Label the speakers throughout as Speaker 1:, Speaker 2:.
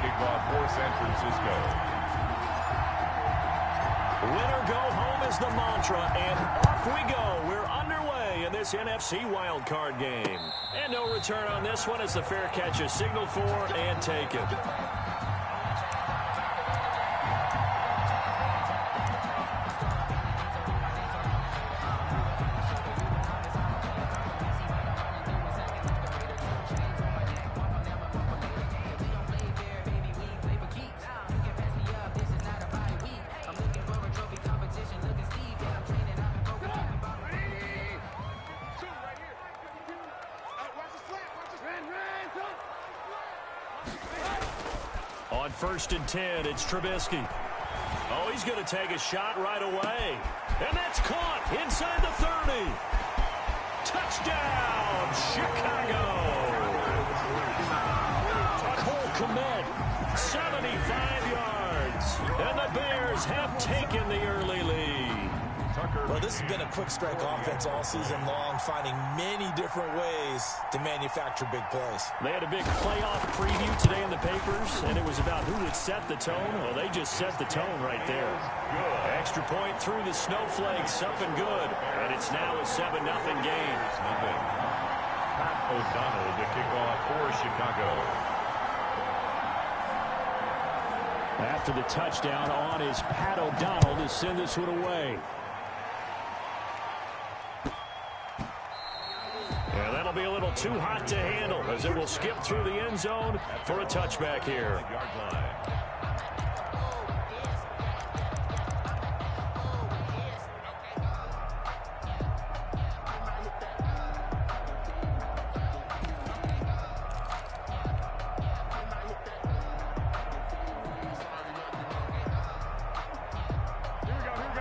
Speaker 1: kickoff for San Francisco.
Speaker 2: Winner go home is the mantra, and off we go. We're underway in this NFC wildcard game. And no return on this one as the fair catch is signaled for and taken. On 1st and 10, it's Trubisky. Oh, he's going to take a shot right away. And that's caught inside the 30. Touchdown, Chicago. Cole Kmet, 75 yards. And the Bears have taken the early lead.
Speaker 3: Well, this has been a quick strike offense all season long, finding many different ways to manufacture big plays.
Speaker 2: They had a big playoff preview today in the papers, and it was about who would set the tone. Well, they just set the tone right there. Extra point through the snowflakes, something good. And it's now a 7-0 game.
Speaker 1: Pat O'Donnell to kick off for Chicago.
Speaker 2: After the touchdown, on is Pat O'Donnell to send this one away. And that'll be a little too hot to handle as it will skip through the end zone for a touchback here.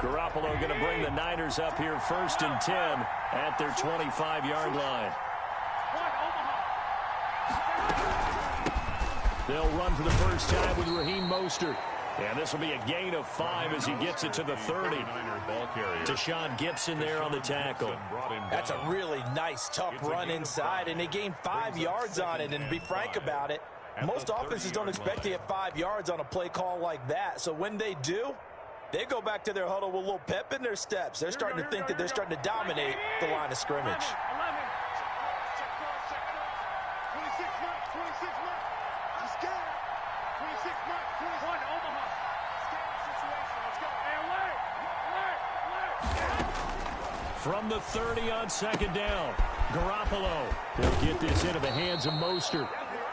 Speaker 2: Garoppolo going to bring the Niners up here 1st and 10 at their 25-yard line. They'll run for the first time with Raheem Mostert. And this will be a gain of 5 as he gets it to the 30. Deshaun Gibson there on the tackle.
Speaker 3: That's a really nice, tough run inside, and they gained 5 yards on it. And to be frank about it, most offenses don't expect to get 5 yards on a play call like that. So when they do, they go back to their huddle with a little pep in their steps. They're starting to think that they're starting to dominate the line of scrimmage.
Speaker 2: From the 30 on 2nd down, Garoppolo will get this into the hands of Mostert.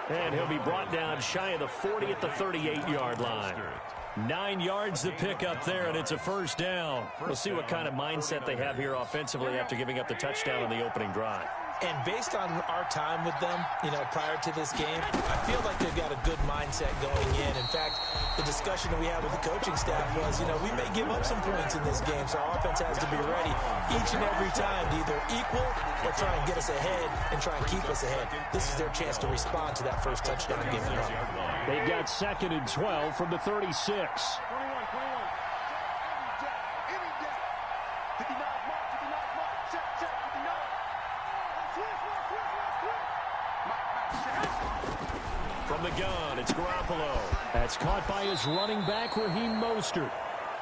Speaker 2: And he'll be brought down shy of the 40 at the 38-yard line. 9 yards to pick up there, and it's a 1st down. We'll see what kind of mindset they have here offensively after giving up the touchdown on the opening drive.
Speaker 3: And based on our time with them, prior to this game, I feel like they've got a good mindset going in. In fact, the discussion that we had with the coaching staff was, we may give up some points in this game, so our offense has to be ready each and every time to either equal or try and get us ahead and try and keep us ahead. This is their chance to respond to that first touchdown given up.
Speaker 2: They've got 2nd and 12 from the 36. From the gun, it's Garoppolo. That's caught by his running back, Raheem Mostert.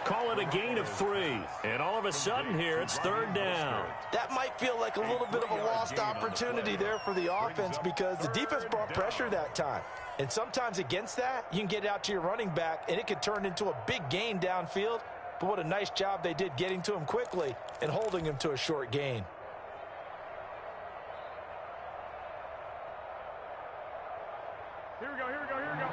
Speaker 2: Call it a gain of 3. And all of a sudden here, it's 3rd down.
Speaker 3: That might feel like a little bit of a lost opportunity there for the offense because the defense brought pressure that time. And sometimes against that, you can get it out to your running back, and it could turn into a big gain downfield. But what a nice job they did getting to him quickly and holding him to a short gain.
Speaker 4: Here we go, here we go, here we go.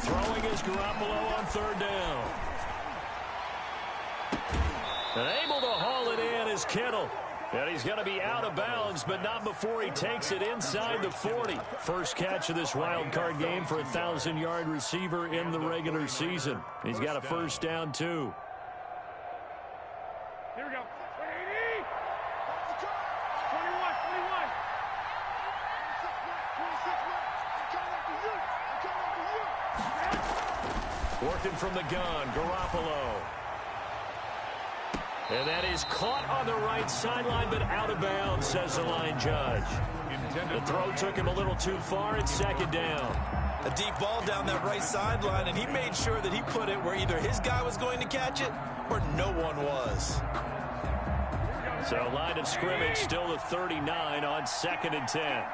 Speaker 2: Throwing is Garoppolo on 3rd down. And able to haul it in is Kittle. And he's going to be out of bounds, but not before he takes it inside the 40. First catch of this wild card game for a 1,000-yard receiver in the regular season. He's got a 1st down, too.
Speaker 4: Here we go. 180. 21, 21.
Speaker 2: Working from the gun, Garoppolo. And that is caught on the right sideline, but out of bounds, says the line judge. The throw took him a little too far. It's second down.
Speaker 3: A deep ball down that right sideline, and he made sure that he put it where either his guy was going to catch it or no one was.
Speaker 2: So line of scrimmage still the 39 on 2nd and 10.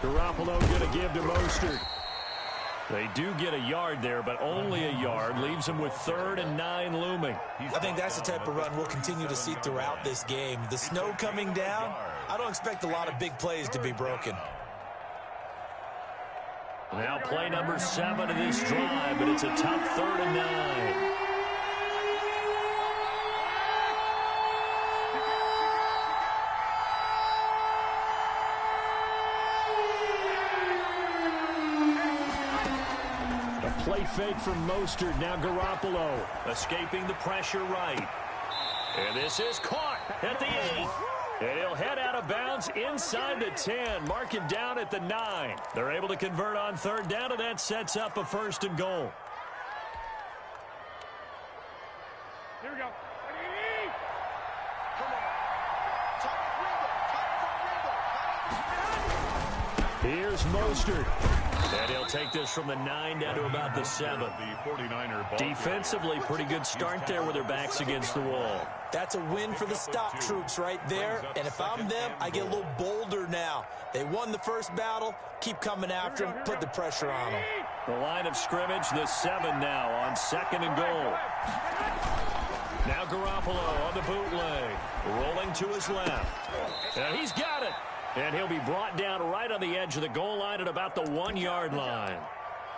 Speaker 2: Garoppolo going to give to Mostert. They do get a yard there, but only a yard. Leaves them with 3rd and 9 looming.
Speaker 3: I think that's the type of run we'll continue to see throughout this game. The snow coming down, I don't expect a lot of big plays to be broken.
Speaker 2: Now play number 7 of this drive, but it's a tough 3rd and 9. Play fake from Mostert. Now Garoppolo escaping the pressure right. And this is caught at the 8. And he'll head out of bounds inside the 10. Mark him down at the 9. They're able to convert on 3rd down, and that sets up a 1st and goal.
Speaker 4: Here we go.
Speaker 2: Here's Mostert. And he'll take this from the 9 down to about the 7.
Speaker 1: The 49er
Speaker 2: Defensively, pretty good start there with their backs against the wall.
Speaker 3: That's a win for the stop troops right there. And if I'm them, I get a little bolder now. They won the first battle. Keep coming after them. Put the pressure on them.
Speaker 2: The line of scrimmage, the 7 now on 2nd and goal. Now Garoppolo on the bootleg. Rolling to his left. And he's got it. And he'll be brought down right on the edge of the goal line at about the 1-yard line.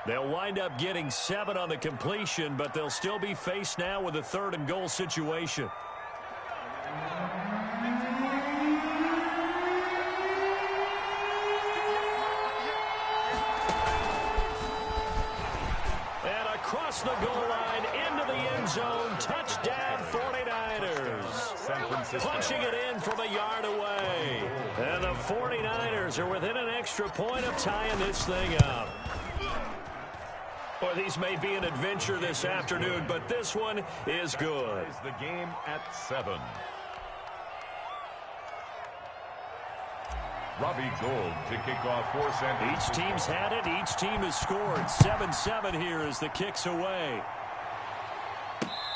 Speaker 2: They'll wind up getting 7 on the completion, but they'll still be faced now with a 3rd and goal situation. And across the goal line into the end zone. Touchdown 49ers. Punching it in from a yard away. And the 49ers are within an extra point of tying this thing up. Well, these may be an adventure this afternoon, but this one is good.
Speaker 1: The game at 7. Robbie Gould to kick off for San
Speaker 2: Each team's had it. Each team has scored. 7-7 here as the kick's away.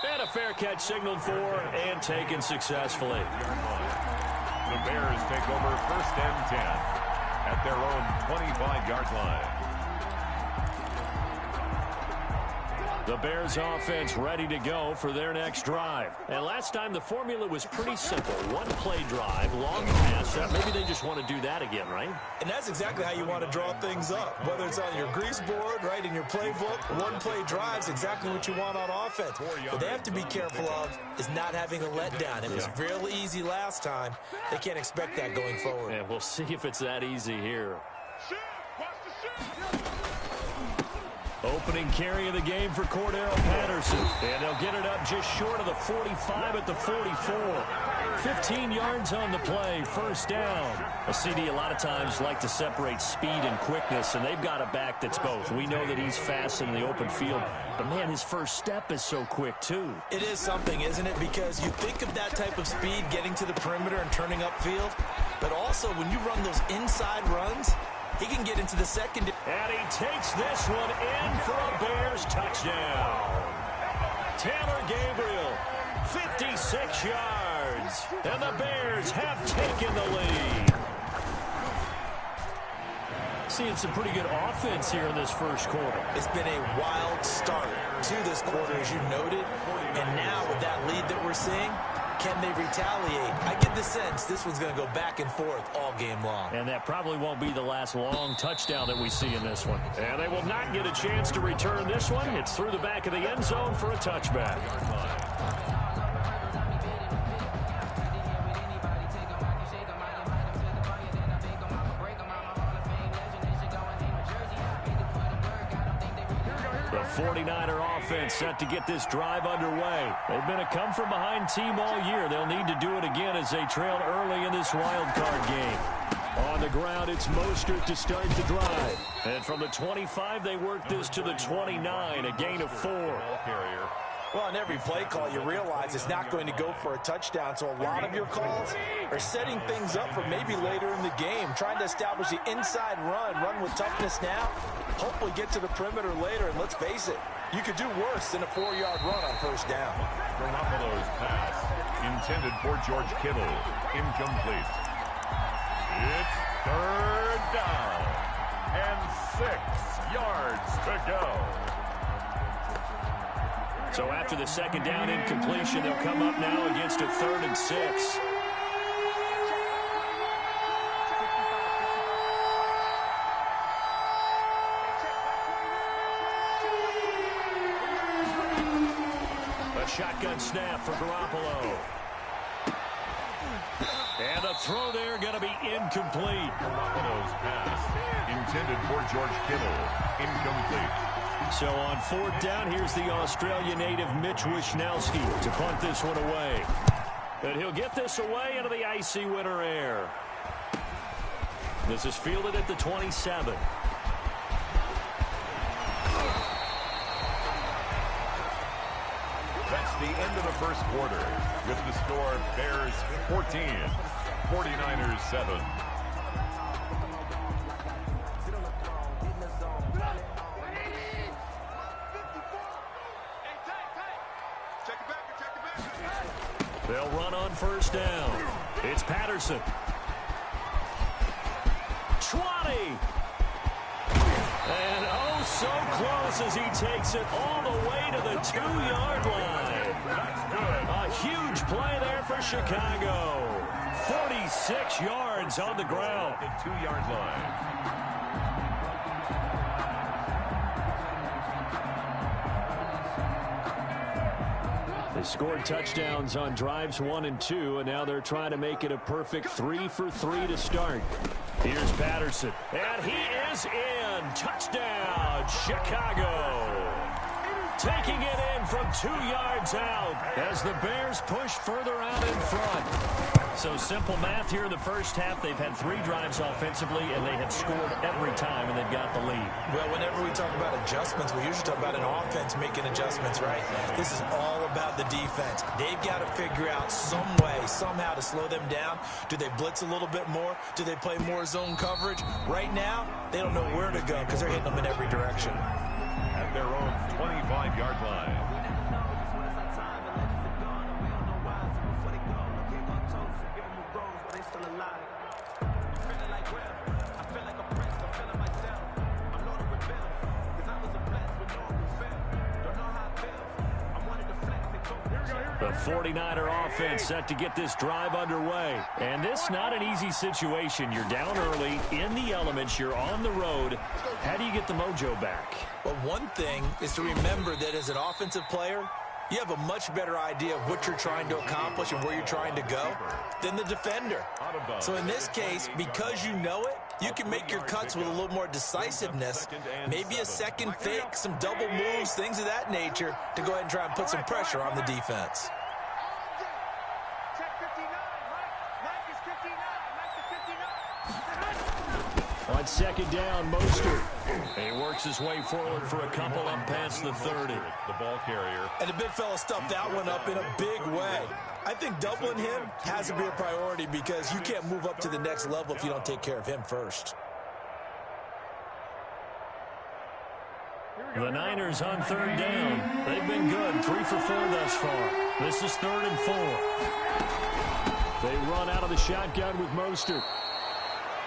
Speaker 2: And a fair catch signaled for and taken successfully.
Speaker 1: The Bears take over 1st and 10 at their own 25-yard line.
Speaker 2: The Bears offense ready to go for their next drive. And last time the formula was pretty simple. One play drive, long pass. Maybe they just want to do that again, right?
Speaker 3: And that's exactly how you want to draw things up. Whether it's on your grease board, right, in your playbook, one play drive's exactly what you want on offense. What they have to be careful of is not having a letdown. It was real easy last time. They can't expect that going forward.
Speaker 2: And we'll see if it's that easy here. Opening carry of the game for Cordero Patterson. And they'll get it up just short of the 45 at the 44. 15 yards on the play, 1st down. A CD a lot of times like to separate speed and quickness, and they've got a back that's both. We know that he's fast in the open field, but man, his first step is so quick too.
Speaker 3: It is something, isn't it? Because you think of that type of speed getting to the perimeter and turning upfield, but also when you run those inside runs, he can get into the second.
Speaker 2: And he takes this one in for a Bears touchdown. Taylor Gabriel, 56 yards. And the Bears have taken the lead. Seeing some pretty good offense here in this first quarter.
Speaker 3: It's been a wild start to this quarter, as you noted. And now with that lead that we're seeing, can they retaliate? I get the sense this one's going to go back and forth all game long.
Speaker 2: And that probably won't be the last long touchdown that we see in this one. And they will not get a chance to return this one. It's through the back of the end zone for a touchback. The 49er offense set to get this drive underway. They've been a come-from-behind team all year. They'll need to do it again as they trail early in this wild card game. On the ground, it's Mostert to start the drive. And from the 25, they work this to the 29, a gain of 4.
Speaker 3: Well, on every play call, you realize it's not going to go for a touchdown, so a lot of your calls are setting things up for maybe later in the game, trying to establish the inside run with toughness now, hopefully get to the perimeter later, and let's face it, you could do worse than a 4-yard run on first down.
Speaker 1: Garoppolo's pass intended for George Kittle, incomplete. It's third down and 6 yards to go.
Speaker 2: So after the second down incompletion, they'll come up now against a 3rd and 6. A shotgun snap for Garoppolo. And a throw there going to be incomplete.
Speaker 1: Garoppolo's pass intended for George Kittle, incomplete.
Speaker 2: So on 4th down, here's the Australia native Mitch Wishnowsky to punt this one away. And he'll get this away into the icy winter air. This is fielded at the 27.
Speaker 1: That's the end of the first quarter with the score Bears 14, 49ers 7.
Speaker 2: They'll run on first down. It's Patterson. 20. And oh, so close as he takes it all the way to the 2-yard line.
Speaker 1: That's good.
Speaker 2: A huge play there for Chicago. 46 yards on the ground.
Speaker 1: The 2-yard line.
Speaker 2: They scored touchdowns on drives 1 and 2, and now they're trying to make it a perfect 3 for 3 to start. Here's Patterson, and he is in. Touchdown, Chicago. Taking it in from 2 yards out as the Bears push further out in front. So simple math here in the first half. They've had 3 drives offensively, and they have scored every time, and they've got the lead.
Speaker 3: Well, whenever we talk about adjustments, we usually talk about an offense making adjustments, right? This is all about the defense. They've got to figure out some way, somehow to slow them down. Do they blitz a little bit more? Do they play more zone coverage? Right now, they don't know where to go because they're hitting them in every direction.
Speaker 1: At their own 25-yard line.
Speaker 2: The 49er offense set to get this drive underway. And this not an easy situation. You're down early, in the elements, you're on the road. How do you get the mojo back?
Speaker 3: Well, one thing is to remember that as an offensive player, you have a much better idea of what you're trying to accomplish and where you're trying to go than the defender. So in this case, because you know it, you can make your cuts with a little more decisiveness, maybe a second fake, some double moves, things of that nature, to go ahead and try and put some pressure on the defense.
Speaker 2: On second down, Mostert. He works his way forward for a couple up past the 30.
Speaker 1: The ball carrier.
Speaker 3: And the big fella stuffed that one up in a big way. I think doubling him has to be a priority because you can't move up to the next level if you don't take care of him first.
Speaker 2: The Niners on third down. They've been good, 3 for 4 thus far. This is 3rd and 4. They run out of the shotgun with Mostert.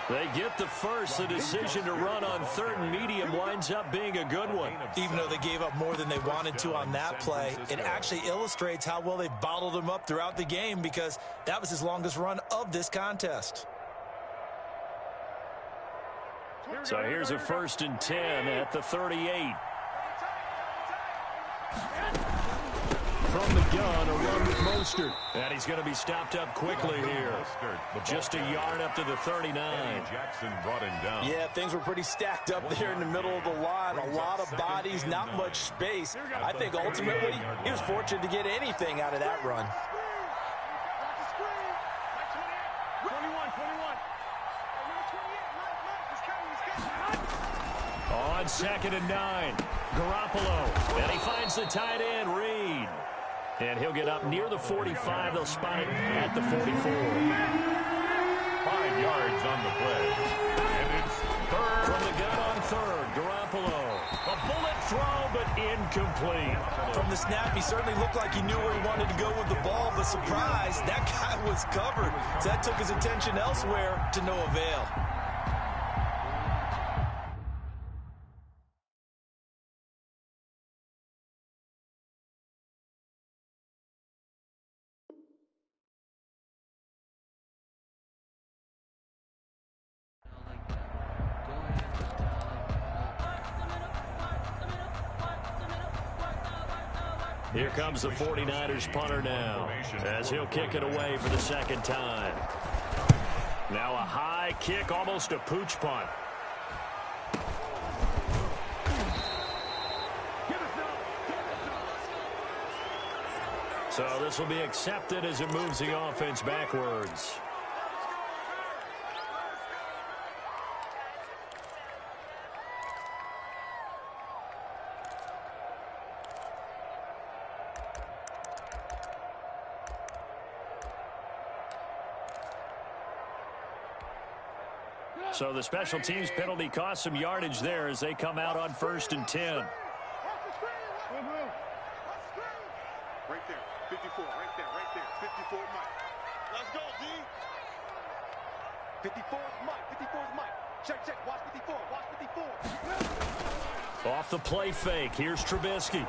Speaker 2: They get the first. The decision to run on 3rd and medium winds up being a good one.
Speaker 3: Even though they gave up more than they wanted to on that play, it actually illustrates how well they bottled him up throughout the game because that was his longest run of this contest.
Speaker 2: So here's a 1st and 10 at the 38. from the gun, a run with Mostert. And he's going to be stopped up quickly here. Just a yard up to the 39.
Speaker 1: Jackson brought him down.
Speaker 3: Yeah, things were pretty stacked up there in the middle of the line. A lot of bodies, not much space. I think ultimately he was fortunate to get anything out of that run.
Speaker 2: On 2nd and 9, Garoppolo, and he finds the tight end, Reed. And he'll get up near the 45. They'll spot it at the 44.
Speaker 1: 5 yards on the play. And it's third.
Speaker 2: From the gun on 3rd, Garoppolo. A bullet throw, but incomplete.
Speaker 3: From the snap, he certainly looked like he knew where he wanted to go with the ball, but surprise, that guy was covered. So that took his attention elsewhere to no avail.
Speaker 2: Here comes the 49ers punter now, as he'll kick it away for the 2nd time. Now a high kick, almost a pooch punt. So this will be accepted as it moves the offense backwards. So the special teams penalty cost some yardage there as they come out on 1st and 10.
Speaker 4: Right there, 54, right there, 54 Mike. Let's go, D. 54 is Mike, 54 is Mike. Check, watch 54, watch 54.
Speaker 2: Off the play fake, here's Trubisky.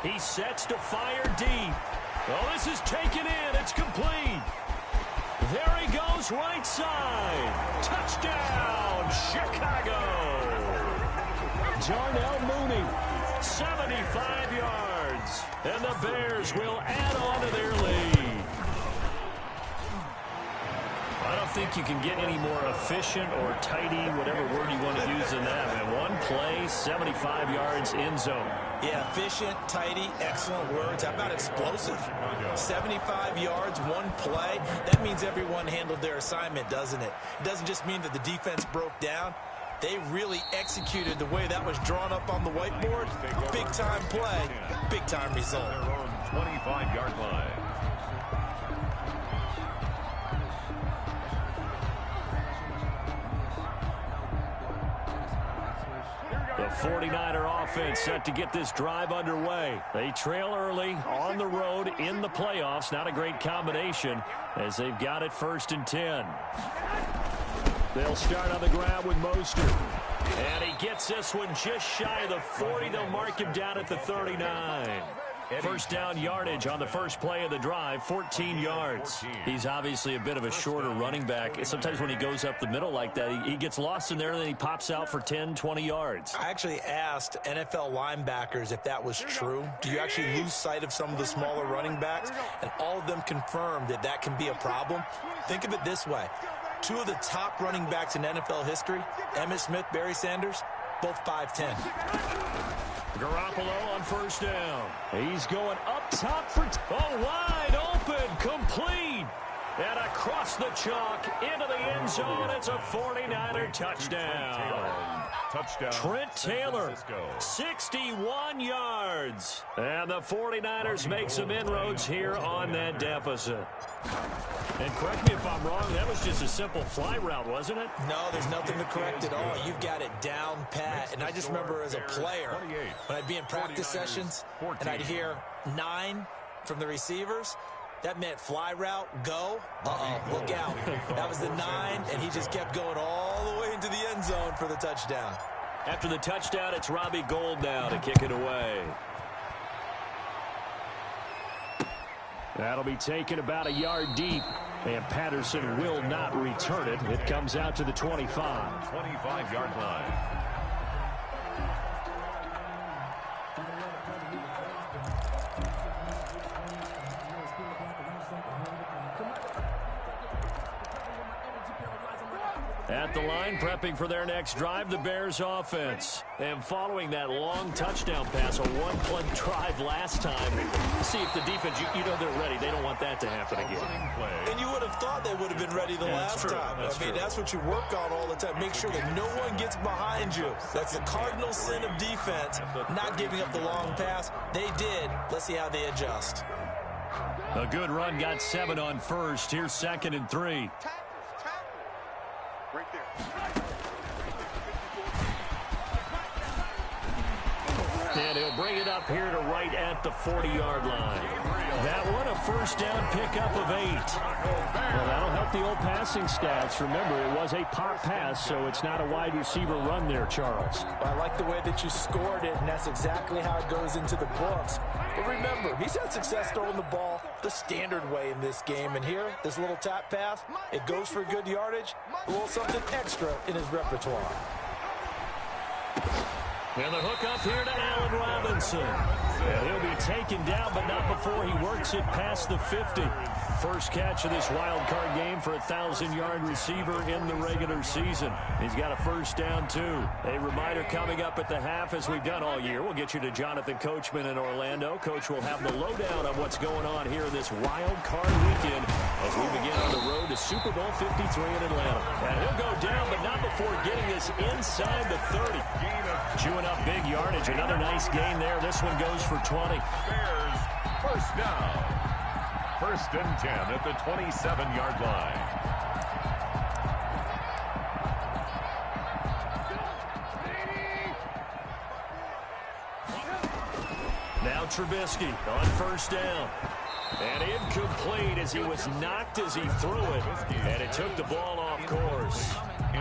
Speaker 2: He sets to fire deep. Oh, this is taken in, it's complete. There he goes, right side. Touchdown, Chicago. Darnell Mooney, 75 yards. And the Bears will add on to their lead. I don't think you can get any more efficient or tidy, whatever word you want to use in that. Man, one play, 75 yards, end zone.
Speaker 3: Yeah, efficient, tidy, excellent words. How about explosive? 75 yards, one play. That means everyone handled their assignment, doesn't it? It doesn't just mean that the defense broke down. They really executed the way that was drawn up on the whiteboard. Big-time play, big-time result.
Speaker 1: Their own 25-yard line.
Speaker 2: The 49er offense set to get this drive underway. They trail early on the road in the playoffs. Not a great combination as they've got it 1st and 10. They'll start on the ground with Mostert. And he gets this one just shy of the 40. They'll mark him down at the 39. First down yardage on the first play of the drive, 14 yards. He's obviously a bit of a shorter running back. Sometimes when he goes up the middle like that, he gets lost in there and then he pops out for 10, 20 yards.
Speaker 3: I actually asked NFL linebackers if that was true. Do you actually lose sight of some of the smaller running backs? And all of them confirmed that that can be a problem. Think of it this way. 2 of the top running backs in NFL history, Emmitt Smith, Barry Sanders, both 5'10".
Speaker 2: Garoppolo on first down. He's going up top for... wide open, complete. And across the chalk into the end zone. It's a 49er touchdown. Trent Taylor, 61 yards. And the 49ers make some inroads here on that deficit. And correct me if I'm wrong, that was just a simple fly route, wasn't it?
Speaker 3: No, there's nothing to correct at all. You've got it down pat. And I just remember as a player, when I'd be in practice sessions and I'd hear 9 from the receivers, that meant fly route, go. Look out. That was the 9, and he just kept going all the way into the end zone for the touchdown.
Speaker 2: After the touchdown, it's Robbie Gould now to kick it away. That'll be taken about a yard deep, and Patterson will not return it. It comes out to the 25.
Speaker 1: 25-yard line.
Speaker 2: At the line, prepping for their next drive, the Bears offense. And following that long touchdown pass, a one-play drive last time, see if the defense, you know they're ready. They don't want that to happen again.
Speaker 3: And you would have thought they would have been ready the last time. I mean, that's what you work on all the time. Make sure that no one gets behind you. That's the cardinal sin of defense, not giving up the long pass. They did. Let's see how they adjust.
Speaker 2: A good run got 7 on first. Here's 2nd and 3.
Speaker 4: Right there.
Speaker 2: And he'll bring it up here to right at the 40-yard line. That one, a first down pickup of 8.
Speaker 5: Well, that'll help the old passing stats. Remember, it was a pop pass, so it's not a wide receiver run there, Charles.
Speaker 3: I like the way that you scored it, and that's exactly how it goes into the books. But remember, he's had success throwing the ball the standard way in this game. And here, this little tap pass, it goes for good yardage, a little something extra in his repertoire.
Speaker 2: And the hook up here to Allen Robinson. And he'll be taken down, but not before he works it past the 50. First catch of this wild card game for a 1,000-yard receiver in the regular season. He's got a first down, too. A reminder coming up at the half, as we've done all year. We'll get you to Jonathan Coachman in Orlando. Coach will have the lowdown on what's going on here in this wild card weekend as we begin on the road to Super Bowl 53 in Atlanta. And he'll go down, but not before getting this inside the 30. Chewing up big yardage. Another nice gain there. This one goes for 20.
Speaker 1: Bears first down. 1st and 10 at the 27-yard line.
Speaker 2: Now Trubisky on first down. And incomplete as he was knocked as he threw it. And it took the ball off course.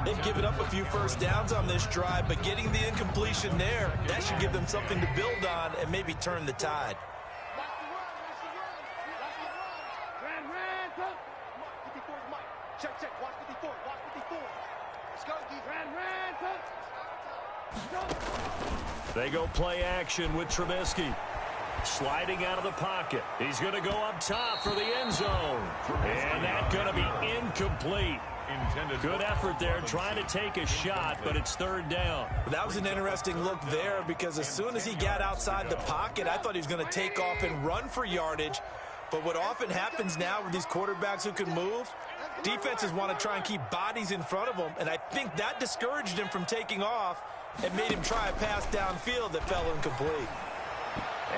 Speaker 3: They've given up a few first downs on this drive, but getting the incompletion there, that should give them something to build on and maybe turn the tide.
Speaker 4: Check, watch 54, watch 54. Let's go,
Speaker 2: They go play action with Trubisky. Sliding out of the pocket. He's going to go up top for the end zone. And that's going to be incomplete. Good effort there, trying to take a shot, but it's 3rd down.
Speaker 3: That was an interesting look there because as soon as he got outside the pocket, I thought he was going to take off and run for yardage. But what often happens now with these quarterbacks who can move, defenses want to try and keep bodies in front of them, and I think that discouraged him from taking off and made him try a pass downfield that fell incomplete.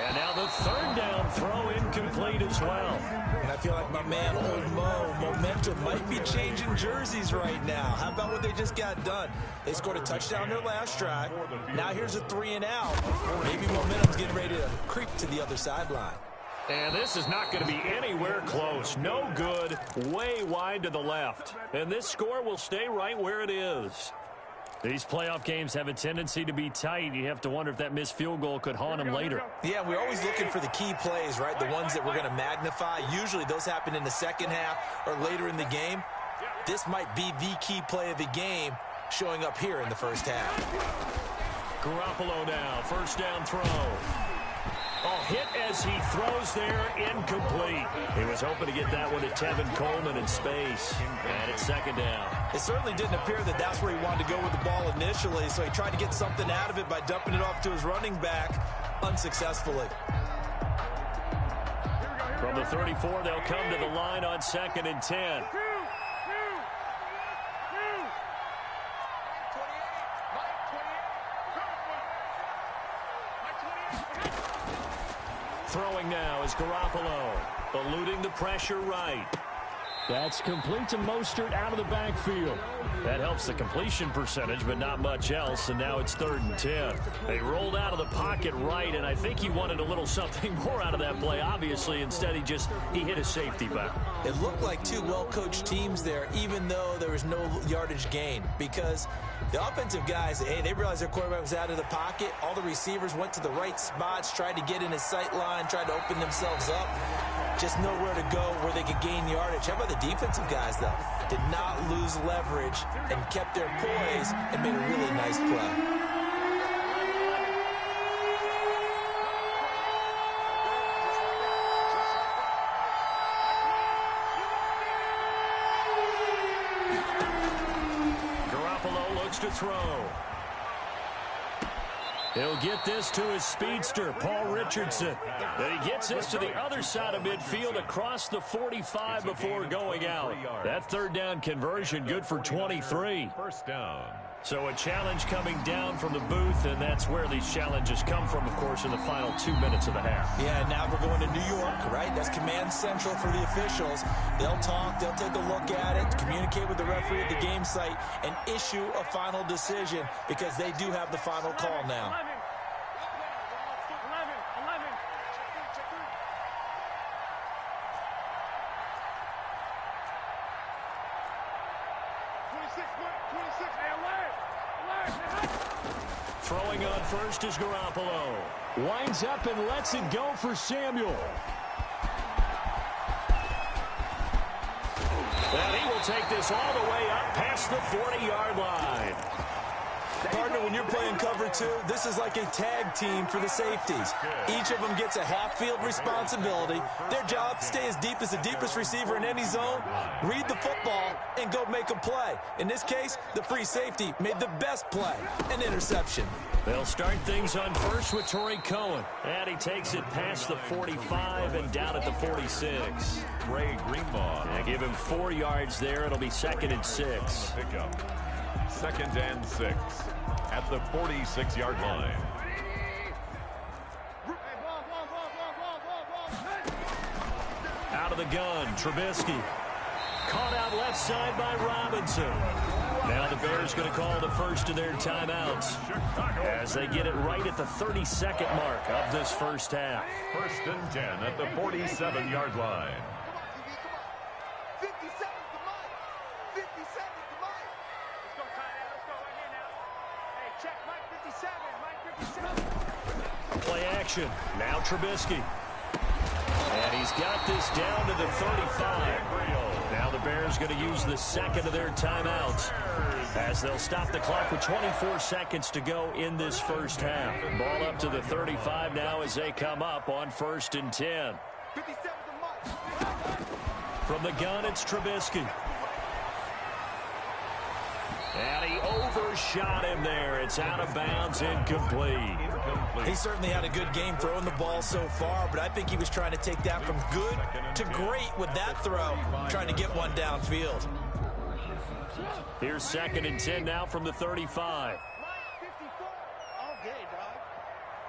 Speaker 2: And now the 3rd down throw incomplete as well.
Speaker 3: And I feel like my man, Old Mo, momentum might be changing jerseys right now. How about what they just got done? They scored a touchdown their last drive. Now here's a 3 and out. Maybe momentum's getting ready to creep to the other sideline.
Speaker 2: And this is not going to be anywhere close. No good, way wide to the left. And this score will stay right where it is. These playoff games have a tendency to be tight. You have to wonder if that missed field goal could haunt them later.
Speaker 3: Yeah, we're always looking for the key plays, right? The ones that we're going to magnify. Usually those happen in the second half or later in the game. This might be the key play of the game showing up here in the first half.
Speaker 2: Garoppolo now, first down throw. Oh, hit as he throws there, incomplete. He was hoping to get that one to Tevin Coleman in space. And it's 2nd down.
Speaker 3: It certainly didn't appear that that's where he wanted to go with the ball initially, so he tried to get something out of it by dumping it off to his running back unsuccessfully.
Speaker 2: From the 34, they'll come to the line on 2nd and 10. Throwing now is Garoppolo, eluding the pressure right.
Speaker 5: That's complete to Mostert out of the backfield.
Speaker 2: That helps the completion percentage, but not much else, and now it's 3rd and 10. They rolled out of the pocket right, and I think he wanted a little something more out of that play, obviously. Instead, he hit a safety valve.
Speaker 3: It looked like two well-coached teams there, even though there was no yardage gain, because the offensive guys, hey, they realized their quarterback was out of the pocket. All the receivers went to the right spots, tried to get in his sight line, tried to open themselves up. Just nowhere to go where they could gain yardage. How about the defensive guys, though? Did not lose leverage and kept their poise and made a really nice play.
Speaker 2: to throw. He'll get this to his speedster, Paul Richardson. And he gets this to the other side of midfield across the 45 before going out. That third down conversion good for 23.
Speaker 1: First down.
Speaker 2: So a challenge coming down from the booth, and that's where these challenges come from, of course, in the final 2 minutes of the half.
Speaker 3: Yeah, now we're going to New York, right? That's command central for the officials. They'll talk, they'll take a look at it, communicate with the referee at the game site, and issue a final decision because they do have the final call now.
Speaker 4: 26,
Speaker 2: Throwing on first is Garoppolo.
Speaker 5: Winds up and lets it go for Samuel.
Speaker 2: And he will take this all the way up past the 40-yard line.
Speaker 3: Partner, when you're playing cover two, this is like a tag team for the safeties. Each of them gets a half-field responsibility. Their job, stay as deep as the deepest receiver in any zone, read the football, and go make a play. In this case, the free safety made the best play, an interception.
Speaker 2: They'll start things on first with Torrey Cohen. And he takes it past the 45 and down at the 46.
Speaker 1: Ray Greenlaw.
Speaker 2: And give him 4 yards there. It'll be 2nd and 6.
Speaker 1: Pickup. 2nd and 6 at the 46-yard line.
Speaker 2: Out of the gun, Trubisky. Caught out left side by Robinson. Now the Bears going to call the first of their timeouts as they get it right at the 32nd mark of this first half.
Speaker 1: 1st and 10 at the 47-yard line.
Speaker 4: 50 seconds to Mike. 50 seconds to Mike. Let's go, Tyler. Let's go right here now. Hey, check Mike 57. Mike 57.
Speaker 2: Play action. Now Trubisky. And he's got this down to the 35. Now the Bears going to use the second of their timeouts as they'll stop the clock with 24 seconds to go in this first half. Ball up to the 35 now as they come up on 1st and 10.
Speaker 4: 57 to Mike.
Speaker 2: From the gun, it's Trubisky. And he overshot him there. It's out of bounds, incomplete.
Speaker 3: He certainly had a good game throwing the ball so far, but I think he was trying to take that from good to great with that throw, trying to get one downfield.
Speaker 2: Here's 2nd and 10 now from the 35.
Speaker 4: Mike 54. Okay, dog.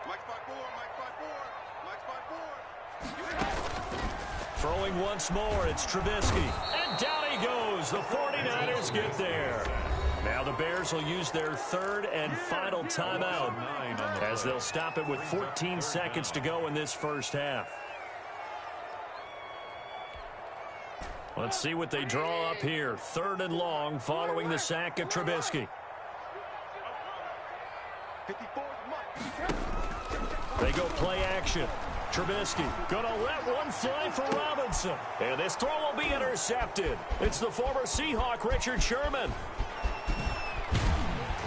Speaker 4: Mike's 5'4. Mike's 5'4.
Speaker 2: Throwing once more, it's Trubisky. And down he goes. The 49ers get there. Now the Bears will use their 3rd and final timeout as they'll stop it with 14 seconds to go in this first half. Let's see what they draw up here. 3rd and long following the sack of Trubisky.
Speaker 4: 54 Mike.
Speaker 2: They go play action. Trubisky gonna let one fly for Robinson. And this throw will be intercepted. It's the former Seahawk, Richard Sherman.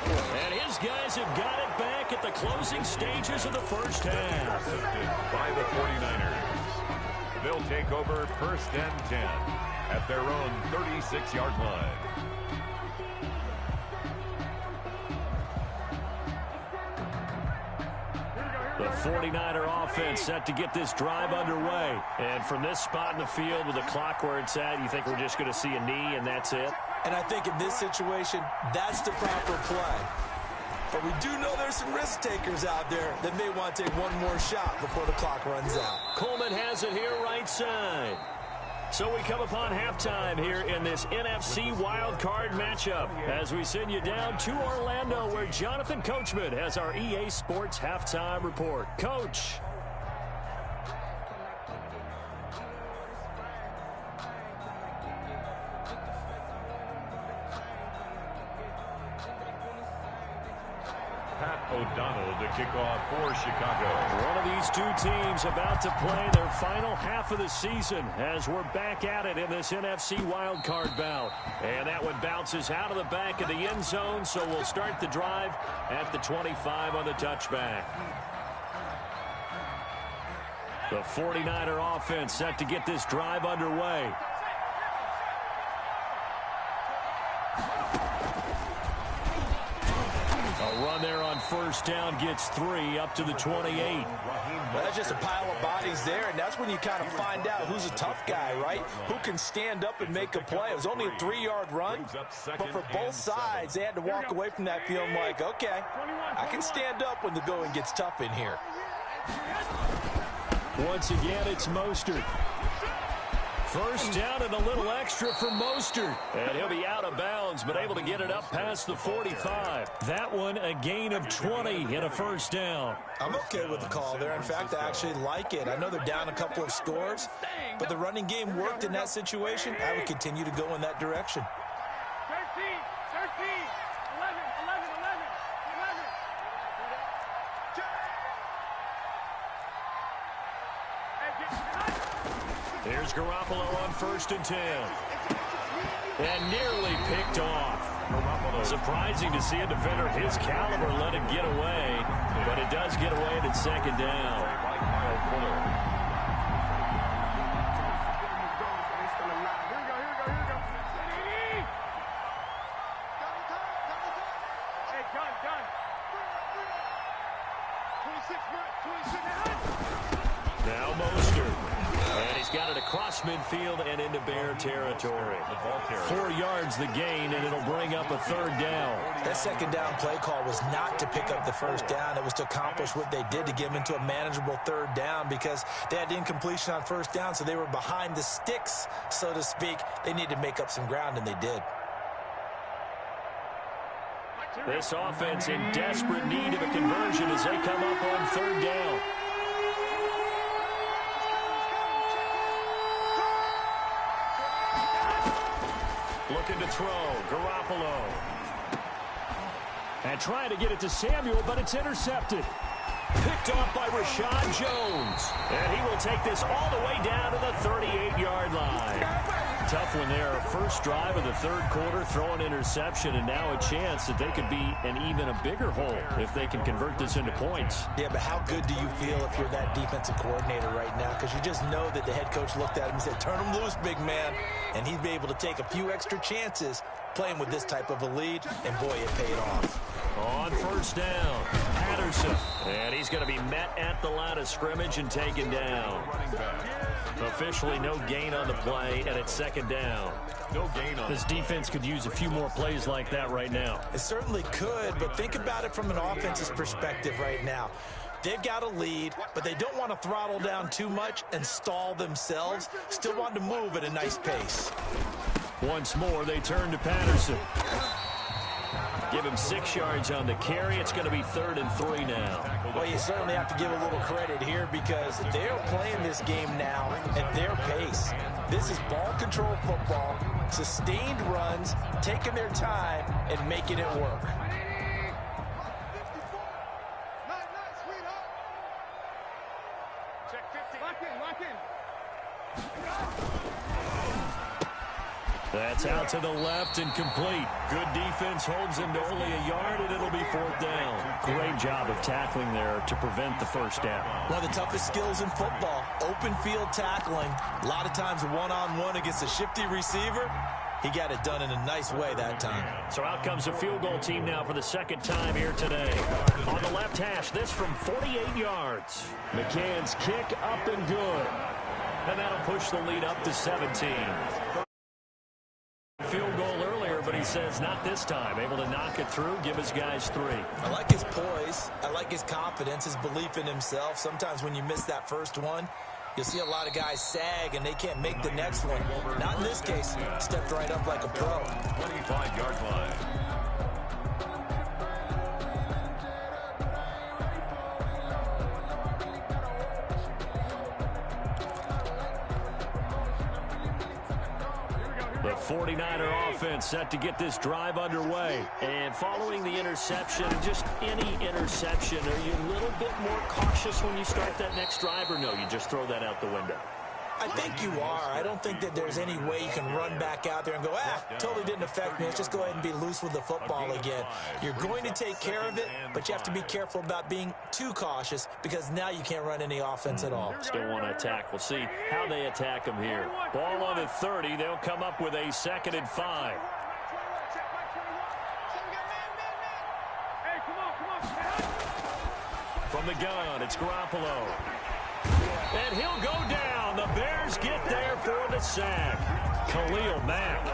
Speaker 2: And his guys have got it back at the closing stages of the first half.
Speaker 1: By the 49ers. They'll take over 1st and 10 at their own 36-yard line.
Speaker 2: The 49er offense set to get this drive underway. And from this spot in the field with the clock where it's at, you think we're just going to see a knee and that's it?
Speaker 3: And I think in this situation, that's the proper play. But we do know there's some risk takers out there that may want to take one more shot before the clock runs out.
Speaker 2: Coleman has it here right side. So we come upon halftime here in this NFC wildcard matchup as we send you down to Orlando where Jonathan Coachman has our EA Sports halftime report. Coach.
Speaker 1: Pat O'Donnell to kick off for Chicago.
Speaker 2: One of these two teams about to play their final half of the season as we're back at it in this NFC wildcard bout. And that one bounces out of the back of the end zone, so we'll start the drive at the 25 on the touchback. The 49er offense set to get this drive underway. A run there on first down gets 3 up to the 28.
Speaker 3: Well, that's just a pile of bodies there, and that's when you kind of find out who's a tough guy, right? Who can stand up and make a play. It was only a 3-yard run, but for both sides, they had to walk away from that feeling like, okay, I can stand up when the going gets tough in here.
Speaker 2: Once again, it's Mostert. First down and a little extra for Mostert. And he'll be out of bounds, but able to get it up past the 45. That one, a gain of 20 and a first down.
Speaker 3: I'm okay with the call there. In fact, I actually like it. I know they're down a couple of scores, but the running game worked in that situation. I would continue to go in that direction.
Speaker 4: 13, 11, 11, 11, 11.
Speaker 2: Here's Garoppolo on first and 10. And nearly picked off. Surprising to see a defender of his caliber let it get away, but it does get away at second down. Now Mostert. And he's got it across midfield and into Bear territory. 4 yards the gain, and it'll bring up a third down.
Speaker 3: That second down play call was not to pick up the first down. It was to accomplish what they did to get them into a manageable third down because they had incompletion on first down, so they were behind the sticks, so to speak. They needed to make up some ground, and they did.
Speaker 2: This offense in desperate need of a conversion as they come up on third down. Looking to throw, Garoppolo. And trying to get it to Samuel, but it's intercepted. Picked off by Rashad Jones. And he will take this all the way down to the 38-yard line. Tough one there. First drive of the third quarter, throw an interception, and now a chance that they could be in even a bigger hole if they can convert this into points.
Speaker 3: Yeah, but how good do you feel if you're that defensive coordinator right now? Because you just know that the head coach looked at him and said, turn him loose, big man. And he'd be able to take a few extra chances playing with this type of a lead, and boy, it paid off.
Speaker 2: On first down, Patterson. And he's going to be met at the line of scrimmage and taken down. Officially no gain on the play, and it's second down. No gain on. This defense could use a few more plays like that right now.
Speaker 3: It certainly could, but think about it from an offense's perspective right now. They've got a lead, but they don't want to throttle down too much and stall themselves. Still want to move at a nice pace.
Speaker 2: Once more, they turn to Patterson. Give him 6 yards on the carry. It's going to be 3rd and 3 now.
Speaker 3: Well, you certainly have to give a little credit here because they're playing this game now at their pace. This is ball control football, sustained runs, taking their time, and making it work.
Speaker 2: That's out to the left and complete. Good defense holds him to only a yard, and it'll be 4th down. Great job of tackling there to prevent the first down.
Speaker 3: One of the toughest skills in football, open field tackling. A lot of times one-on-one against a shifty receiver. He got it done in a nice way that time.
Speaker 2: So out comes a field goal team now for the second time here today. On the left hash, this from 48 yards. McCann's kick up and good. And that'll push the lead up to 17. Field goal earlier, but he says not this time. Able to knock it through, give his guys 3.
Speaker 3: I like his poise. I like his confidence, his belief in himself. Sometimes when you miss that first one, you'll see a lot of guys sag and they can't make the next one. Not in this case. Stepped right up like a pro.
Speaker 1: 25-yard line.
Speaker 2: The 49er offense set to get this drive underway. And following the interception, just any interception, are you a little bit more cautious when you start that next drive, or no, you just throw that out the window?
Speaker 3: I think you are. I don't think that there's any way you can run back out there and go, totally didn't affect me. Let's just go ahead and be loose with the football again. You're going to take care of it, but you have to be careful about being too cautious because now you can't run any offense at all.
Speaker 2: Still want to attack. We'll see how they attack him here. Ball on the 30. They'll come up with a 2nd and 5.
Speaker 4: Hey, come on.
Speaker 2: From the gun, it's Garoppolo. And he'll go down. The Bears get there for the sack. Khalil Mack.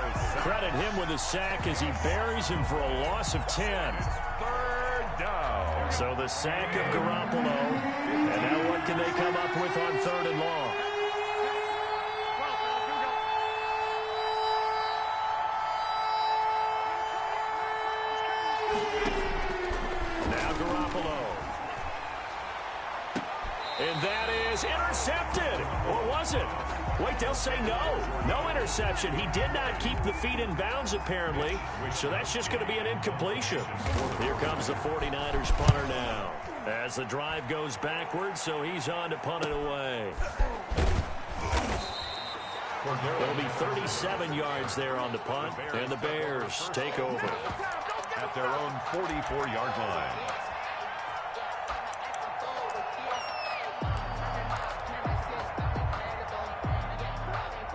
Speaker 2: Credit him with a sack as he buries him for a loss of 10.
Speaker 1: Third down.
Speaker 2: So the sack of Garoppolo. And now what can they come up with on 3rd and long? Now Garoppolo. And that is intercepted. Or was it? Wait, they'll say no. No interception. He did not keep the feet in bounds, apparently. So that's just going to be an incompletion. Here comes the 49ers punter now. As the drive goes backwards, so he's on to punt it away. There'll be 37 yards there on the punt, and the Bears take over.
Speaker 1: At their own 44-yard line.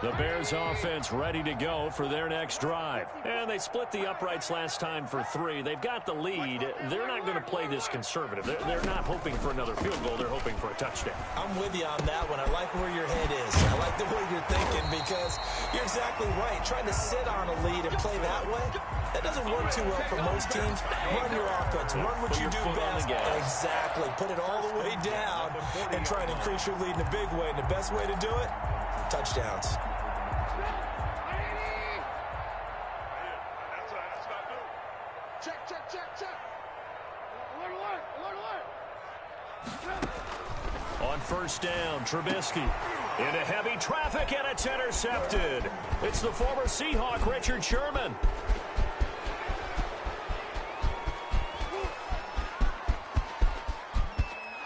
Speaker 2: The Bears offense ready to go for their next drive. And they split the uprights last time for 3. They've got the lead. They're not going to play this conservative. They're not hoping for another field goal. They're hoping for a touchdown.
Speaker 3: I'm with you on that one. I like where your head is. I like the way you're thinking because you're exactly right. Trying to sit on a lead and play that way, that doesn't work too well for most teams. Run your offense. Run what you do best. Exactly. Put it all the way down and try and increase your lead in a big way. And the best way to do it, touchdowns.
Speaker 2: On 1st down, Trubisky into heavy traffic, and it's intercepted. It's the former Seahawk, Richard Sherman.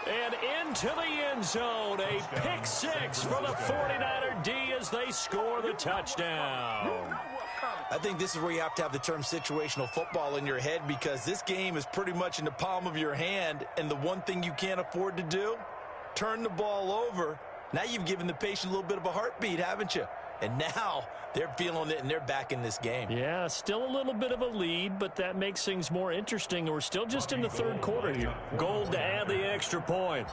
Speaker 2: And into the end zone, a pick 6 for the 49er D as they score the touchdown.
Speaker 3: I think this is where you have to have the term situational football in your head because this game is pretty much in the palm of your hand, and the one thing you can't afford to do, turn the ball over. Now you've given the patient a little bit of a heartbeat, haven't you? And now they're feeling it, and they're back in this game.
Speaker 5: Yeah, still a little bit of a lead, but that makes things more interesting. We're still just in the 3rd quarter here.
Speaker 2: Gold to add the extra point.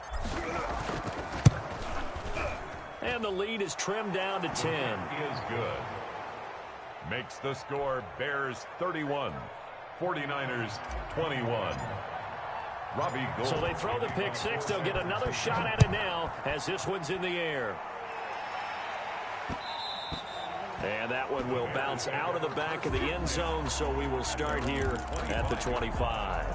Speaker 2: And the lead is trimmed down to 10.
Speaker 1: Is good. Makes the score Bears 31, 49ers 21. Robbie Gould.
Speaker 2: So they throw the pick 6. They'll get another shot at it now as this one's in the air. And that one will bounce out of the back of the end zone, so we will start here at the 25.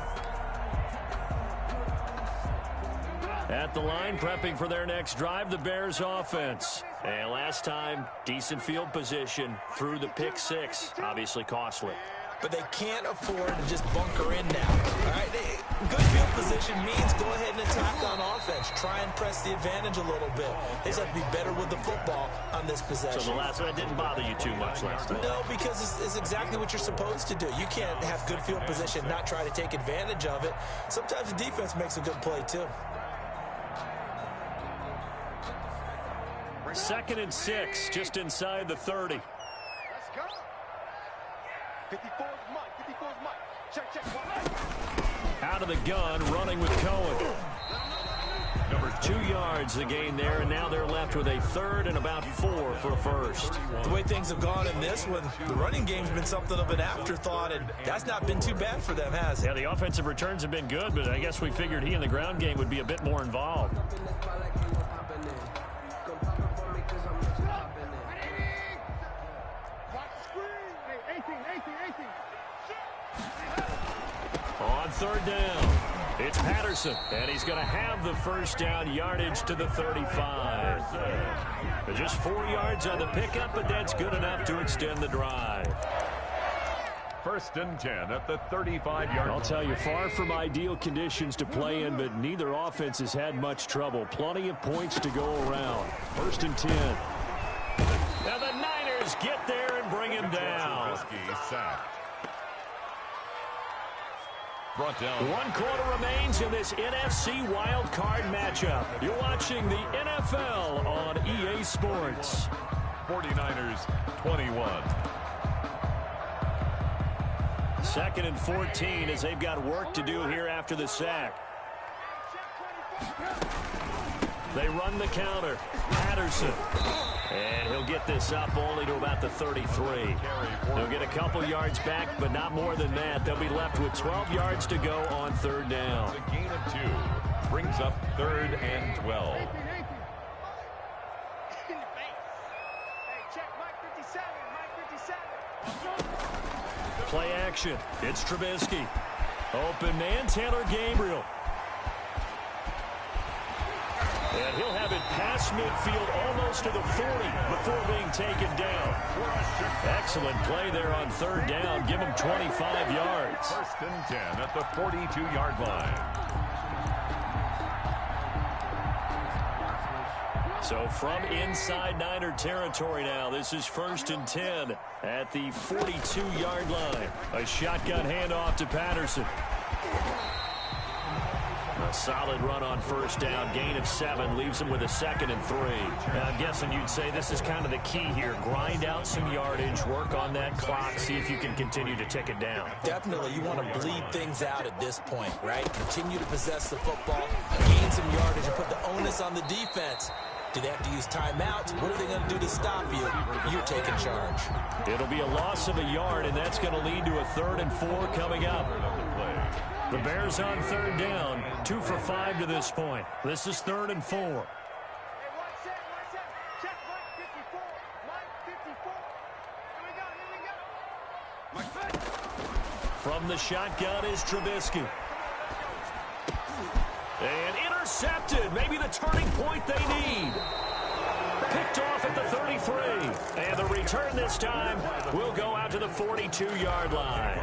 Speaker 2: At the line, prepping for their next drive, the Bears offense. And last time, decent field position through the pick 6. Obviously costly.
Speaker 3: But they can't afford to just bunker in now. All right, good field position means go ahead and attack on offense. Try and press the advantage a little bit. They just have to be better with the football on this possession.
Speaker 2: So the last one didn't bother you too much last time?
Speaker 3: No, because it's exactly what you're supposed to do. You can't have good field position, not try to take advantage of it. Sometimes the defense makes a good play, too.
Speaker 2: 2nd and 6, just inside the 30.
Speaker 4: Let's go. 54's Mike. 54's Mike. Check, check.
Speaker 2: Out of the gun, running with Cohen. Number 2 yards the gain there, and now they're left with a 3rd and about 4 for a first.
Speaker 3: The way things have gone in this one, the running game's been something of an afterthought, and that's not been too bad for them, has it?
Speaker 5: Yeah, the offensive returns have been good, but I guess we figured he in the ground game would be a bit more involved.
Speaker 2: On 3rd down, it's Patterson, and he's going to have the 1st down, yardage to the 35. Just 4 yards on the pickup, but that's good enough to extend the drive.
Speaker 1: 1st and 10 at the 35-yard line.
Speaker 5: I'll tell you, far from ideal conditions to play in, but neither offense has had much trouble. Plenty of points to go around. 1st and 10.
Speaker 2: Now the Niners get there and bring him down.
Speaker 1: Sacked. Brought down.
Speaker 2: 1 quarter remains in this NFC wild card matchup. You're watching the NFL on EA Sports.
Speaker 1: 49ers 21.
Speaker 2: 2nd and 14 as they've got work to do here after the sack. They run the counter. Patterson. And he'll get this up only to about the 33. He'll get a couple yards back, but not more than that. They'll be left with 12 yards to go on third down.
Speaker 1: The gain of 2 brings up 3rd and 12.
Speaker 2: Play action. It's Trubisky. Open man, Taylor Gabriel. And he'll have it past midfield almost to the 40 before being taken down. Excellent play there on third down. Give him 25 yards.
Speaker 1: 1st and 10 at the 42-yard line.
Speaker 2: So from inside Niner territory now, this is 1st and 10 at the 42-yard line. A shotgun handoff to Patterson. A solid run on first down. Gain of 7 leaves him with a 2nd and 3. Now, I'm guessing you'd say this is kind of the key here. Grind out some yardage, work on that clock, see if you can continue to tick it down.
Speaker 3: Definitely, you want to bleed things out at this point, right? Continue to possess the football, gain some yardage, and put the onus on the defense. Do they have to use timeouts? What are they going to do to stop you? You're taking charge.
Speaker 2: It'll be a loss of a yard, and that's going to lead to a 3rd and 4 coming up. The Bears on third down, 2 for 5 to this point. This is 3rd and 4.
Speaker 4: Hey, one set. Check, Mike 54. Mike 54. Here we go.
Speaker 2: From the shotgun is Trubisky. And intercepted. Maybe the turning point they need. Picked off at the 33. And the return this time will go out to the 42-yard line.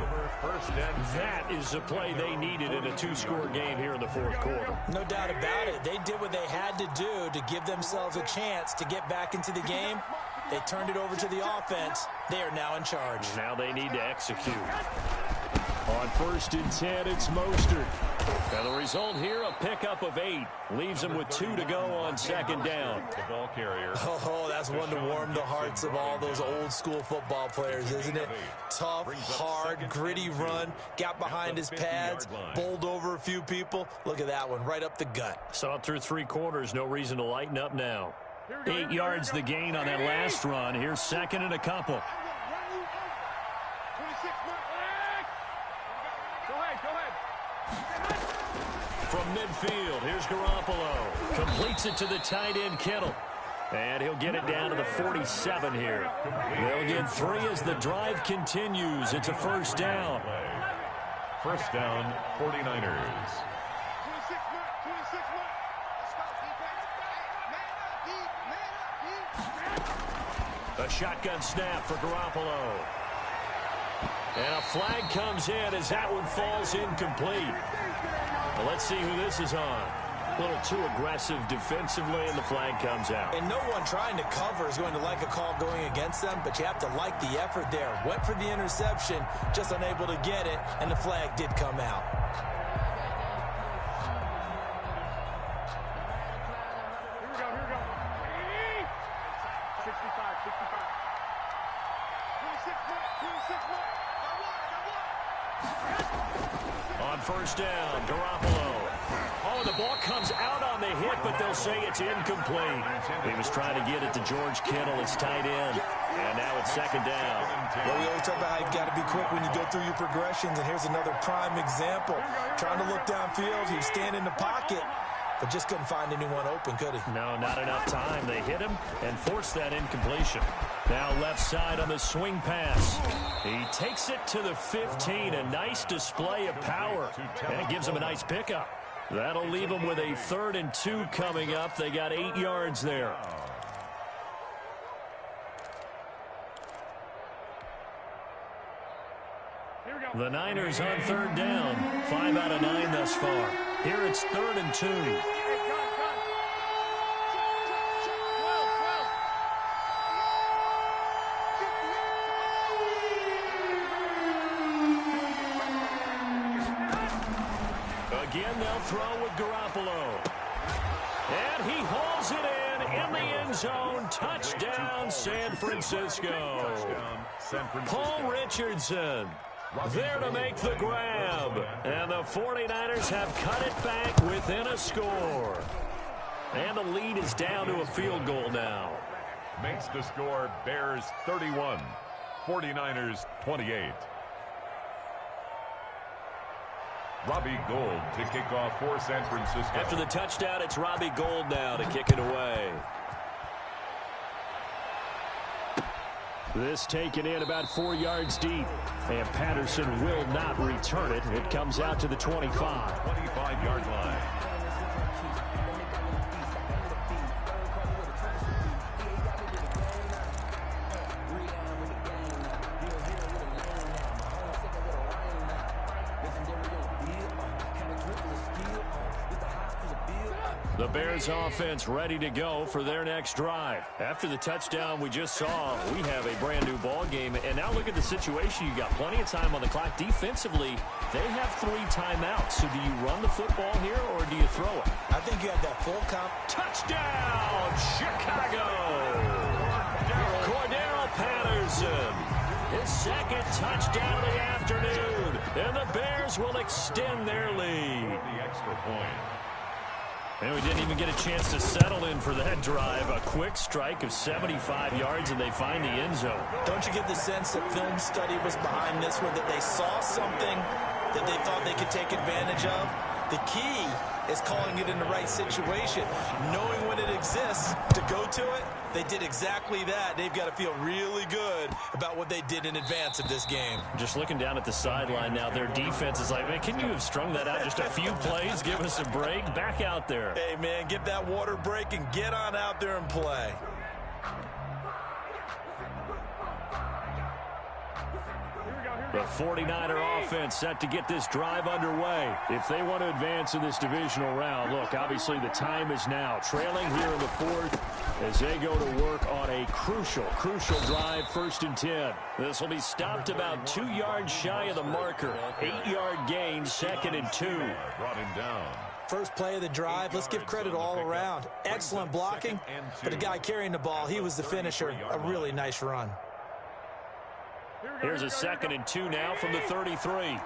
Speaker 2: That is the play they needed in a 2-score game here in the 4th quarter.
Speaker 3: No doubt about it. They did what they had to do to give themselves a chance to get back into the game. They turned it over to the offense. They are now in charge.
Speaker 2: Now they need to execute. On 1st and 10, it's Mostert. Now the result here, a pickup of 8. Leaves him with 2 to go on 2nd down.
Speaker 1: The ball carrier.
Speaker 3: Oh, that's one to warm the hearts of all those old-school football players, isn't it? Tough, hard, gritty run. Got behind his pads, bowled over a few people. Look at that one, right up the gut.
Speaker 2: Saw it through 3 quarters. No reason to lighten up now. 8 yards the gain on that last run. Here's 2nd and a couple. From midfield, here's Garoppolo. Completes it to the tight end, Kittle. And he'll get it down to the 47 here. They'll get 3 as the drive continues. It's a 1st down.
Speaker 1: 1st down, 49ers.
Speaker 2: A shotgun snap for Garoppolo. And a flag comes in as that one falls incomplete. Well, let's see who this is on. A little too aggressive defensively, and the flag comes out.
Speaker 3: And no one trying to cover is going to like a call going against them, but you have to like the effort there. Went for the interception, just unable to get it, and the flag did come out.
Speaker 4: Here we go. 65. 26 more.
Speaker 2: On 1st down, Garoppolo. Oh, the ball comes out on the hit, but they'll say it's incomplete. He was trying to get it to George Kittle, his tight end. And now it's 2nd down.
Speaker 3: Well, we always talk about how you've got to be quick when you go through your progressions, and here's another prime example. Trying to look downfield, he was standing in the pocket, but just couldn't find anyone open, could he?
Speaker 2: No, not enough time. They hit him and forced that incompletion. Now left side on the swing pass. He takes it to the 15. A nice display of power. And it gives him a nice pickup. That'll leave him with a 3rd and 2 coming up. They got 8 yards there. The Niners on 3rd down. 5 out of 9 thus far. Here it's 3rd and 2. Again, they'll throw with Garoppolo. And he hauls it in the end zone. Touchdown, San Francisco. Paul Richardson. There to make the grab. And the 49ers have cut it back within a score. And the lead is down to a field goal now.
Speaker 1: Makes the score Bears 31, 49ers 28. Robbie Gould to kick off for San Francisco.
Speaker 2: After the touchdown, it's Robbie Gould now to kick it away.
Speaker 5: This taken in about 4 yards deep. And Patterson will not return it. It comes out to the 25.
Speaker 1: 25-yard line.
Speaker 2: The Bears offense ready to go for their next drive. After the touchdown we just saw, we have a brand new ball game. And now look at the situation. You got plenty of time on the clock. Defensively, they have 3 timeouts. So do you run the football here or do you throw it?
Speaker 3: I think you have that full count.
Speaker 2: Touchdown, Chicago! Cordero Patterson, his second touchdown of the afternoon. And the Bears will extend their lead.
Speaker 1: The extra point.
Speaker 2: And we didn't even get a chance to settle in for that drive. A quick strike of 75 yards, and they find the end zone.
Speaker 3: Don't you get the sense that film study was behind this one, that they saw something that they thought they could take advantage of? The key is calling it in the right situation, knowing when it exists to go to it. They did exactly that. They've got to feel really good about what they did in advance of this game.
Speaker 2: Just looking down at the sideline now, their defense is like, man, can you have strung that out just a few plays? Give us a break. Back out there.
Speaker 3: Hey, man, give that water break and get on out there and play.
Speaker 2: The 49er offense set to get this drive underway. If they want to advance in this divisional round, look, obviously the time is now. Trailing here in the 4th as they go to work on a crucial drive, 1st and 10. This will be stopped about 2 yards shy of the marker. 8-yard gain, 2nd and 2.
Speaker 1: Brought him down.
Speaker 3: First play of the drive, let's give credit all around. Excellent blocking, but the guy carrying the ball, he was the finisher. A really nice run.
Speaker 2: Here's a 2nd and 2 now from the 33.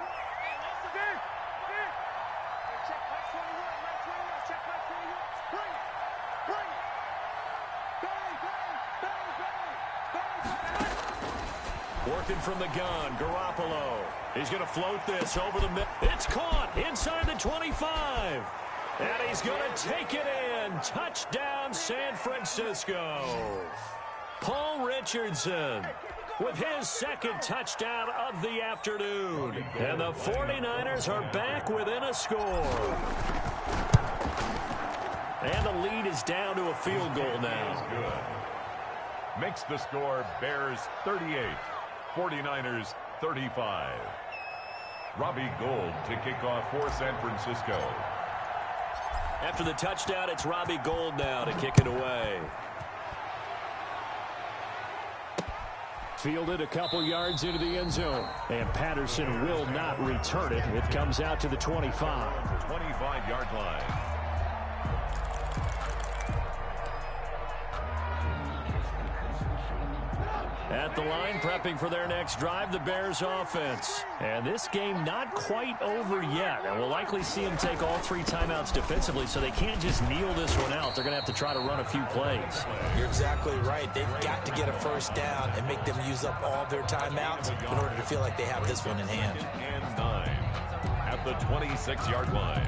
Speaker 2: Working from the gun, Garoppolo. He's going to float this over the middle. It's caught inside the 25. And he's going to take it in. Touchdown, San Francisco. Paul Richardson with his 2nd touchdown of the afternoon. And the 49ers are back within a score. And the lead is down to a field goal now.
Speaker 1: Good. Makes the score Bears 38, 49ers 35. Robbie Gould to kick off for San Francisco.
Speaker 2: After the touchdown, it's Robbie Gould now to kick it away.
Speaker 5: Fielded a couple yards into the end zone. And Patterson will not return it. It comes out to the 25.
Speaker 1: 25-yard line.
Speaker 2: At the line, prepping for their next drive, the Bears offense. And this game not quite over yet. And we'll likely see them take all 3 timeouts defensively, so they can't just kneel this one out. They're going to have to try to run a few plays.
Speaker 3: You're exactly right. They've got to get a first down and make them use up all their timeouts in order to feel like they have this one in hand.
Speaker 1: And 9 at the 26-yard line.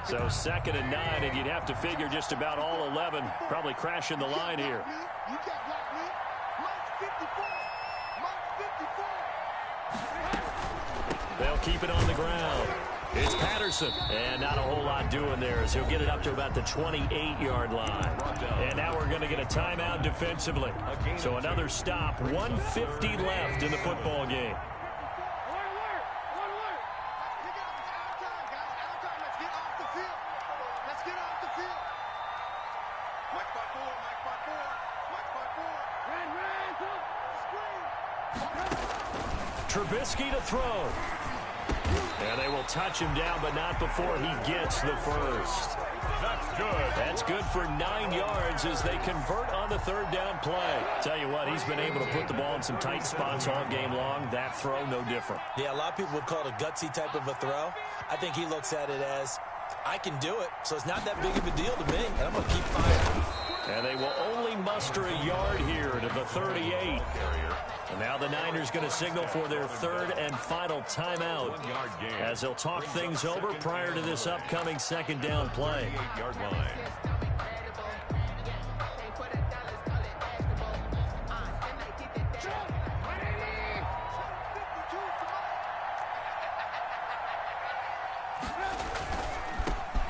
Speaker 2: So 2nd and 9, and you'd have to figure just about all 11 probably crashing the line here. They'll keep it on the ground. It's Patterson, and not a whole lot doing there as he'll get it up to about the 28-yard line. And now we're going to get a timeout defensively. So another stop, 1:50 left in the football game. Trubisky to throw. And they will touch him down, but not before he gets the first.
Speaker 1: That's good.
Speaker 2: That's good for 9 yards as they convert on the third down play. Tell you what, he's been able to put the ball in some tight spots all game long. That throw, no different.
Speaker 3: Yeah, a lot of people would call it a gutsy type of a throw. I think he looks at it as, I can do it, so it's not that big of a deal to me, and I'm going to keep firing.
Speaker 2: And they will only muster a yard here to the 38. And now the Niners going to signal for their third and final timeout as they'll talk things over prior to this upcoming second down play.
Speaker 1: 38-yard line.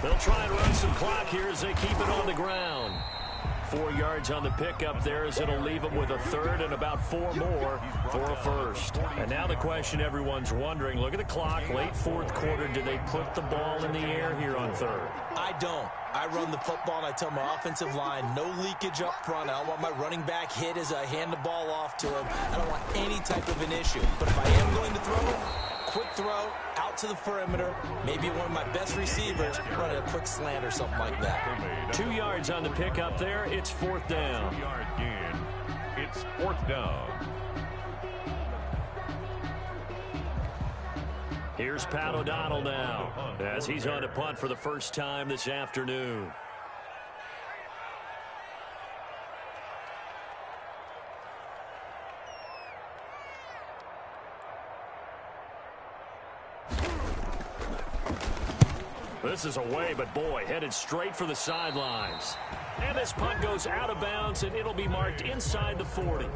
Speaker 2: They'll try and run some clock here as they keep it on the ground. 4 yards on the pickup there as it'll leave them with a third and about 4 more for a first. And now the question everyone's wondering, look at the clock, late fourth quarter, do they put the ball in the air here on third?
Speaker 3: I don't. I run the football, and I tell my offensive line, no leakage up front. I don't want my running back hit as I hand the ball off to him. I don't want any type of an issue. But if I am going to throw, quick throw, out to the perimeter, maybe one of my best receivers running a quick slant or something like that.
Speaker 2: 2 yards on the pickup there. It's fourth down.
Speaker 1: 2-yard gain. It's fourth down.
Speaker 2: Here's Pat O'Donnell now as he's on to punt for the first time this afternoon. This is away, but boy, headed straight for the sidelines. And this punt goes out of bounds, and it'll be marked inside the 40.